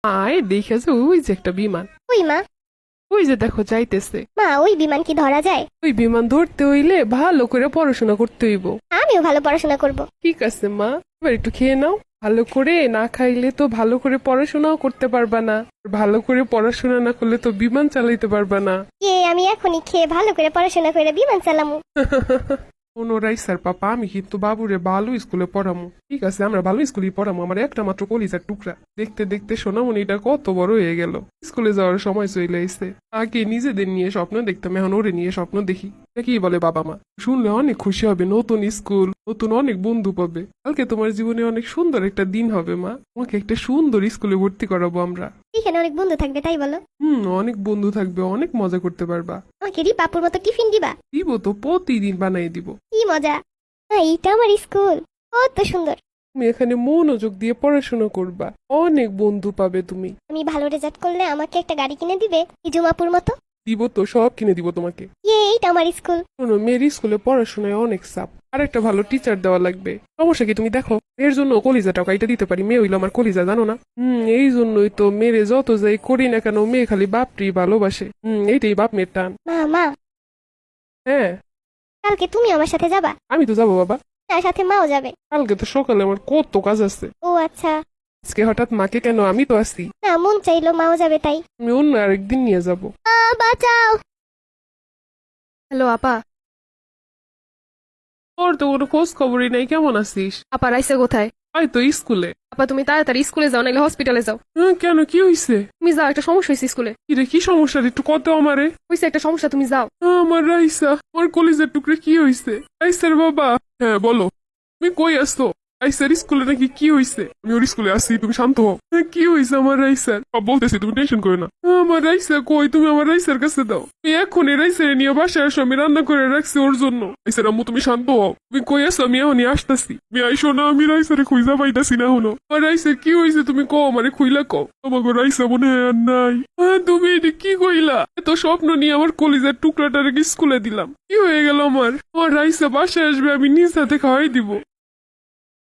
আয় দেখেছো ওই যে একটা বিমান, ওই মা, ওই যে দেখো যাইতেছে। মা ওই বিমান কি ধরা যায়? ওই বিমান ধরতে হইলে ভালো করে পড়াশোনা করতে হইব। আমিও ভালো পড়াশোনা করব। ঠিক আছে মা, এবার একটু খেয়ে নাও। ভালো করে না খাইলে তো ভালো করে পড়াশোনাও করতে পারবা না, ভালো করে পড়াশোনা না করলে তো বিমান চালাইতে পারবা না। আমি এখনই খেয়ে ভালো করে পড়াশোনা করে বিমান চালামু। ওনরাই স্যার পাপা, আমি কিন্তু বাবুরে ভালো স্কুলে পড়ামু। ঠিক আছে, আমরা ভালো স্কুলেই পড়ামু। আমার একটা মাত্র কলিজার টুকরা। দেখতে দেখতে সোনামণিটা কত বড় হয়ে গেল, স্কুলে যাওয়ার সময় চলে এসে। আগে নিজেদের নিয়ে স্বপ্ন দেখতাম, এখন ওরে নিয়ে স্বপ্ন দেখি। কি বলে বাবা মা, শুনলে অনেক খুশি হবে। নতুন স্কুল, নতুন অনেক বন্ধু পাবে। কালকে তোমার জীবনে অনেক সুন্দর একটা দিন হবে মা। তোমাকে একটা সুন্দর স্কুলে ভর্তি করাবো আমরা। এখানে অনেক বন্ধু থাকবে তাই বলো? অনেক বন্ধু থাকবে, অনেক মজা করতে পারবা। আমাকে রিপাপুর মতো টিফিন দিবা? দিব তো, প্রতিদিন বানাই দিব। কি মজা! এইটা আমার স্কুল, কত সুন্দর। তুমি এখানে মনোযোগ দিয়ে পড়াশোনা করবা, অনেক বন্ধু পাবে তুমি। আমি ভালো রেজাল্ট করলে আমাকে একটা গাড়ি কিনে দিবে, ইজুমাপুর মতো? দিব তো, সব কিনে দিব তোমাকে। এইটা আমার স্কুল। শোনো, মেয়ের স্কুলে পড়াশোনায় অনেক চাপ, আর একটা ভালো টিচার দেওয়া লাগবে। সমস্যা কি তুমি দেখো, এর জন্য কলিজাটাও কাইটা দিতে পারি। মেয়ে হইলো আমার কলিজা, জানো না? এই জন্যই তো মেরে যত যাই করি না কেন, মেয়ে খালি বাপটি ভালোবাসে। এইটাই বাপ মেয়ের টান। মা মা, হ্যাঁ, কালকে তুমি আমার সাথে যাবা? আমি তো যাবো বাবা। তার সাথে মাও যাবে? কালকে তো সকালে আমার কত কাজ আছে। ও আচ্ছা। আজকে হঠাৎ মাকে কেন, আমি তো আসি। না, মন চাইলো মাও যাবে তাই। আমি অন্য আরেকদিন নিয়ে যাব। বাঁচাও! হ্যালো আপা। তোর তো কোনো খোঁজ খবরই নাই, কেমন আছিস? আপা রাইসা কোথায়? হয়তো স্কুলে। আপা তুমি তাড়াতাড়ি স্কুলে যাও, নাহলে হসপিটালে যাও। কেন, কি হয়েছে? তুমি যাও, একটা সমস্যা হয়েছে স্কুলে। কিরে, কি সমস্যা রে? একটু কত আমারে। হয়েছে একটা সমস্যা, তুমি যাও। আমার রাইসা, আমার কলিজার টুকরে, কি হয়েছে? রাইসার বাবা। হ্যাঁ বলো, তুমি কই আসতো? রাইসার স্কুলে নাকি কি হয়েছে? আমি ওর স্কুলে আসছি, তুমি শান্ত হও। কি হয়েছে আমার রাইসার? সব বলতেছি, তুমি টেনশন করো না। আমার রাইসা কই? তুমি আমার রাইসার কাছে দাও। তুমি এখনই রাইসারে নিয়ে বাসায় আসো, আমি রান্না করে রাখছি ওর জন্য। রাইসার আম্মু, তুমি শান্ত হও। তুমি কই আসো? আমি এখনই আসতেছি। তুমি আইসো না, আমি রাইসারে খুঁজা পাইতাছি না হনো। আমার রাইসার কি হয়েছে তুমি কও, আমারে খুইলা কও। তোমাকে রাইসা মনে হয় আর নাই। তুমি এটি কি কইলা? এত স্বপ্ন নিয়ে আমার কলিজার টুকরাটারে স্কুলে দিলাম, কি হয়ে গেল আমার? আমার রাইসা বাসায় আসবে, আমি নিজ হাতে খাওয়াই দিব।